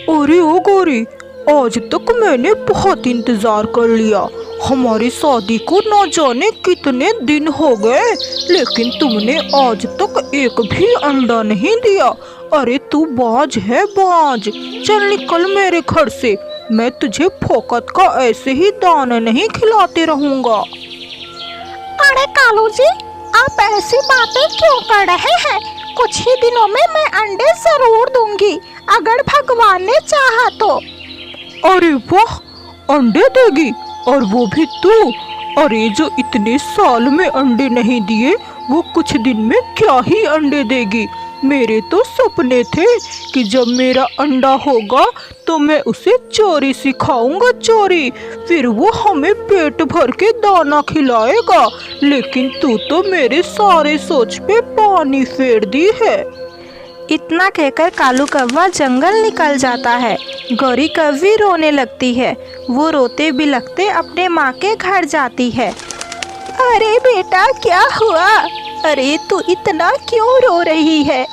अरे ओ गौरी, आज तक मैंने बहुत इंतजार कर लिया। हमारी शादी को न जाने कितने दिन हो गए, लेकिन तुमने आज तक एक भी अंडा नहीं दिया। अरे तू बाज है बाज, चल निकल मेरे घर से। मैं तुझे फोकट का ऐसे ही दाना नहीं खिलाते रहूंगा। अरे कालू जी, आप ऐसी बातें क्यों कर रहे हैं? कुछ ही दिनों में मैं अंडे जरूर दूंगी, अगर भगवान ने चाहा तो। अरे वाह, अंडे देगी? और वो भी तू? अरे जो इतने साल में अंडे नहीं दिए, वो कुछ दिन में क्या ही अंडे देगी। मेरे तो सपने थे कि जब मेरा अंडा होगा तो मैं उसे चोरी सिखाऊंगा, चोरी। फिर वो हमें पेट भर के दाना खिलाएगा। लेकिन तू तो मेरे सारे सोच पे पानी फेर दी है। इतना कहकर कालू कौवा जंगल निकल जाता है। गौरी कौवी रोने लगती है। वो रोते बिलखते अपने माँ के घर जाती है। अरे बेटा, क्या हुआ? अरे तू इतना क्यों रो रही है?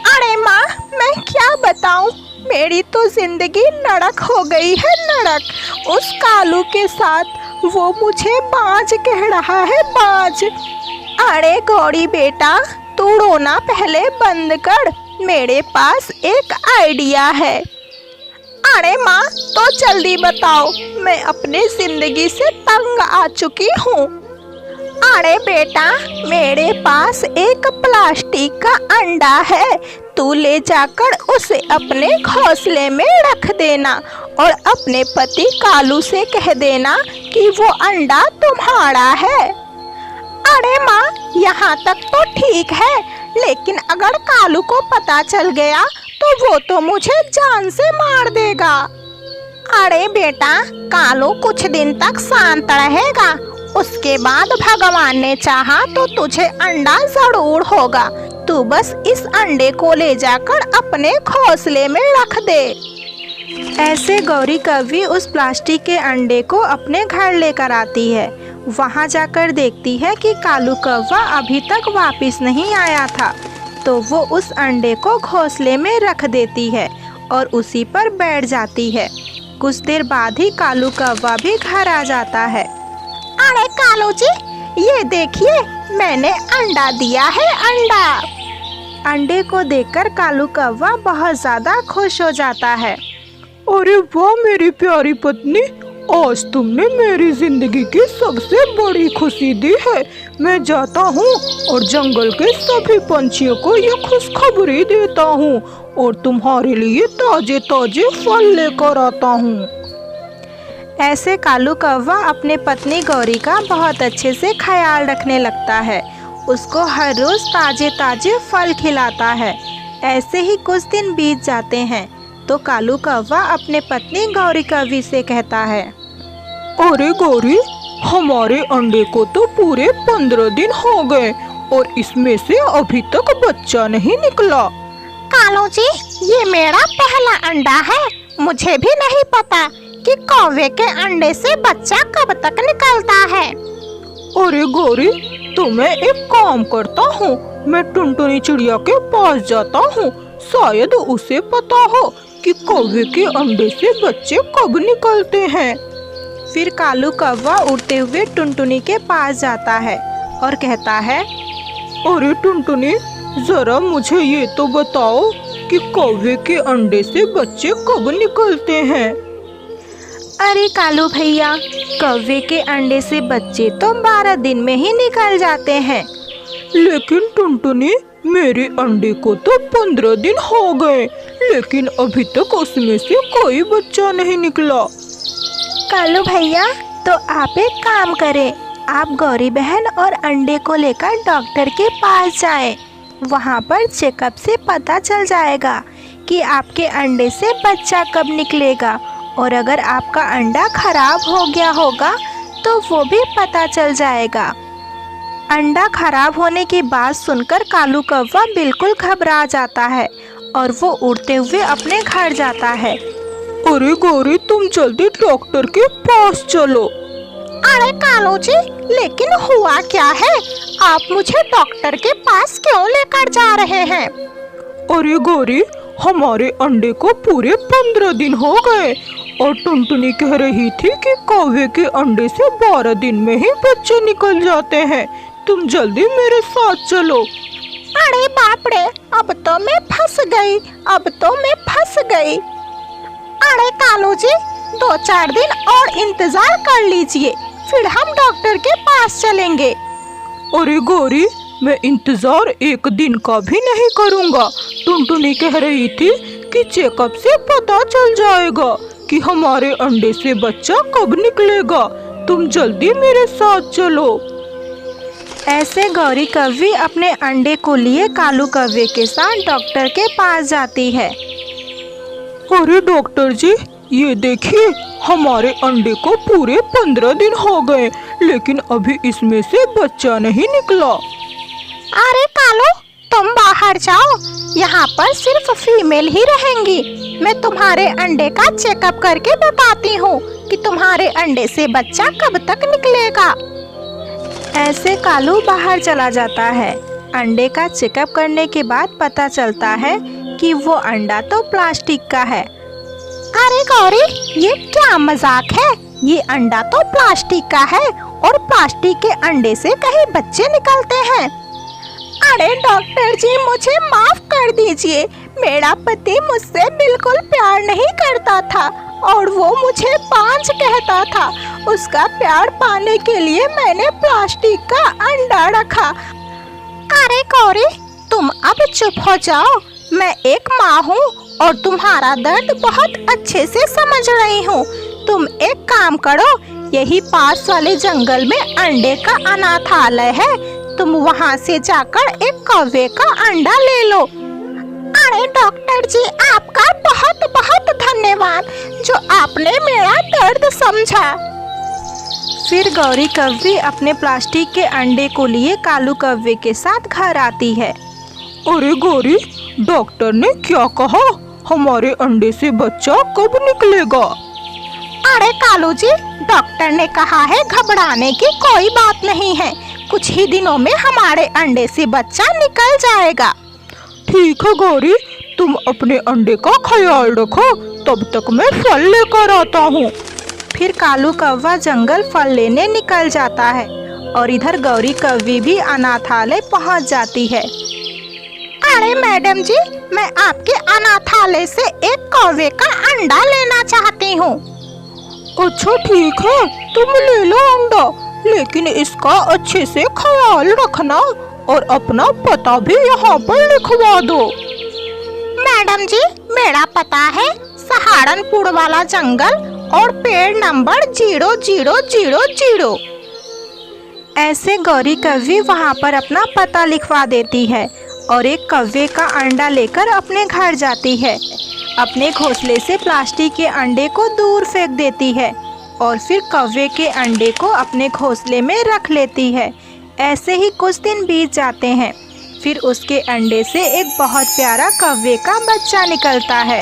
अरे माँ, मैं क्या बताऊँ, मेरी तो जिंदगी नरक हो गई है, नरक। उस कालू के साथ वो मुझे बाज कह रहा है, बाज। अरे गौरी बेटा, तू रोना पहले बंद कर, मेरे पास एक आइडिया है। अरे माँ, तो जल्दी बताओ, मैं अपनी जिंदगी से तंग आ चुकी हूँ। अरे बेटा, मेरे पास एक प्लास्टिक का अंडा है, तू ले जाकर उसे अपने घोंसले में रख देना और अपने पति कालू से कह देना कि वो अंडा तुम्हारा है। अरे माँ, यहाँ तक तो ठीक है, लेकिन अगर कालू को पता चल गया तो वो तो मुझे जान से मार देगा। अरे बेटा, कालू कुछ दिन तक शांत रहेगा, उसके बाद भगवान ने चाहा तो तुझे अंडा जरूर होगा। तू बस इस अंडे को ले जाकर अपने घोंसले में रख दे। ऐसे गौरी कौवी उस प्लास्टिक के अंडे को अपने घर लेकर आती है। वहाँ जाकर देखती है कि कालू कौवा अभी तक वापस नहीं आया था, तो वो उस अंडे को घोंसले में रख देती है और उसी पर बैठ जाती है। कुछ देर बाद ही कालू कौवा भी घर आ जाता है। अरे कालू जी, ये देखिए, मैंने अंडा दिया है, अंडा। अंडे को देखकर कालू कौवा बहुत ज्यादा खुश हो जाता है। अरे वाह मेरी प्यारी पत्नी, आज तुमने मेरी जिंदगी की सबसे बड़ी खुशी दी है। मैं जाता हूँ और जंगल के सभी पंछियों को ये खुशखबरी देता हूँ और तुम्हारे लिए ताजे ताजे फल लेकर आता हूँ। ऐसे कालू कौवा अपने पत्नी गौरी का बहुत अच्छे से ख्याल रखने लगता है। उसको हर रोज ताजे ताजे फल खिलाता है। ऐसे ही कुछ दिन बीत जाते हैं तो कालू कौवा अपने पत्नी गौरी कौवी से कहता है, अरे गौरी, हमारे अंडे को तो पूरे 15 दिन हो गए और इसमें से अभी तक बच्चा नहीं निकला। कालू जी, ये मेरा पहला अंडा है। मुझे भी नहीं पता कि कौवे के अंडे से बच्चा कब तक निकलता है। अरे गौरी, तो मैं एक काम करता हूँ, मैं टुनटुनी चिड़िया के पास जाता हूँ, शायद उसे पता हो कि कौवे के अंडे से बच्चे कब निकलते हैं। फिर कालू कौवा उड़ते हुए टुनटुनी के पास जाता है और कहता है, अरे टुनटुनी, जरा मुझे ये तो बताओ कि कौवे के अंडे से बच्चे कब निकलते हैं। अरे कालू भैया, कौवे के अंडे से बच्चे तो 12 दिन में ही निकल जाते हैं। लेकिन टुनटुनी, मेरे अंडे को तो 15 दिन हो गए, लेकिन अभी तक उसमें से कोई बच्चा नहीं निकला। कालू भैया, तो आप एक काम करें, आप गौरी बहन और अंडे को लेकर डॉक्टर के पास जाएं। वहाँ पर चेकअप से पता चल जाएगा कि आपके अंडे से बच्चा कब निकलेगा, और अगर आपका अंडा खराब हो गया होगा तो वो भी पता चल जाएगा। अंडा खराब होने की बात सुनकर कालू कौवा बिल्कुल घबरा जाता है और वो उड़ते हुए अपने घर जाता है। अरे गौरी, तुम जल्दी डॉक्टर के पास चलो। अरे कालू जी, लेकिन हुआ क्या है? आप मुझे डॉक्टर के पास क्यों लेकर जा रहे हैं? अरे गौरी, हमारे अंडे को पूरे 15 दिन हो गए और टुनटुनी कह रही थी कि कौवे के अंडे से 12 दिन में ही बच्चे निकल जाते हैं। तुम जल्दी मेरे साथ चलो। अरे बाप रे, अब तो मैं फंस गई। अरे कालू जी, 2-4 दिन और इंतजार कर लीजिए, फिर हम डॉक्टर के पास चलेंगे। अरे गौरी, मैं इंतजार 1 दिन का भी नहीं करूँगा। टुनटुनी कह रही थी कि चेकअप से पता चल जाएगा कि हमारे अंडे से बच्चा कब निकलेगा। तुम जल्दी मेरे साथ चलो। ऐसे गौरी कौवी अपने अंडे को लिए कालू कौवे के साथ डॉक्टर के पास जाती है। अरे डॉक्टर जी, ये देखिए, हमारे अंडे को पूरे 15 दिन हो गए, लेकिन अभी इसमें से बच्चा नहीं निकला। अरे कालू, तुम बाहर जाओ, यहाँ पर सिर्फ फीमेल ही रहेंगी। मैं तुम्हारे अंडे का चेकअप करके बताती हूँ कि तुम्हारे अंडे से बच्चा कब तक निकलेगा। ऐसे कालू बाहर चला जाता है। अंडे का चेकअप करने के बाद पता चलता है कि वो अंडा तो प्लास्टिक का है। अरे गौरी, ये क्या मजाक है? ये अंडा तो प्लास्टिक का है और प्लास्टिक के अंडे से कहीं बच्चे निकलते हैं। अरे डॉक्टर जी, मुझे माफ कर दीजिए। मेरा पति मुझसे बिल्कुल प्यार नहीं करता था और वो मुझे बांझ कहता था। उसका प्यार पाने के लिए मैंने प्लास्टिक का अंडा रखा। अरे गौरी, तुम अब चुप हो जाओ। मैं एक माँ हूँ और तुम्हारा दर्द बहुत अच्छे से समझ रही हूँ। तुम एक काम करो, यही पास वाले जंगल में अंडे का अनाथालय है, तुम वहाँ से जाकर एक कौवे का अंडा ले लो। अरे डॉक्टर जी, आपका बहुत बहुत धन्यवाद जो आपने मेरा दर्द समझा। फिर गौरी कौवी अपने प्लास्टिक के अंडे को लिए कालू कौवे के साथ घर आती है। अरे गौरी, डॉक्टर ने क्या कहा? हमारे अंडे से बच्चा कब निकलेगा? अरे कालू जी, डॉक्टर ने कहा है घबराने की कोई बात नहीं है, कुछ ही दिनों में हमारे अंडे से बच्चा निकल जाएगा। ठीक है गौरी, तुम अपने अंडे का ख्याल रखो, तब तक मैं फल लेकर आता हूँ। फिर कालू कौवा जंगल फल लेने निकल जाता है और इधर गौरी कौवी भी अनाथालय पहुँच जाती है। अरे मैडम जी, मैं आपके अनाथालय से एक कौवे का अंडा लेना चाहती हूँ। अच्छा ठीक है, तुम ले लो अंडा, लेकिन इसका अच्छे से ख्याल रखना और अपना पता भी यहाँ पर लिखवा दो। मैडम जी, मेरा पता है सहारनपुर वाला जंगल और पेड़ नंबर 0000। ऐसे गौरी कौवी वहाँ पर अपना पता लिखवा देती है और एक कौवे का अंडा लेकर अपने घर जाती है। अपने घोंसले से प्लास्टिक के अंडे को दूर फेंक देती है और फिर कौवे के अंडे को अपने घोंसले में रख लेती है। ऐसे ही कुछ दिन बीत जाते हैं। फिर उसके अंडे से एक बहुत प्यारा कौवे का बच्चा निकलता है।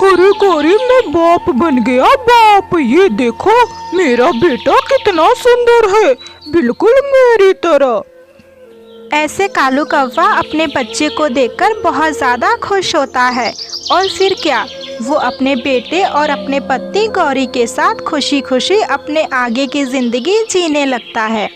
अरे गौरी, मैं बाप बन गया बाप। ये देखो, मेरा बेटा कितना सुंदर है, बिल्कुल मेरी तरह। ऐसे कालू कौवा अपने बच्चे को देखकर बहुत ज़्यादा खुश होता है और फिर क्या, वो अपने बेटे और अपने पत्नी गौरी के साथ खुशी खुशी अपने आगे की ज़िंदगी जीने लगता है।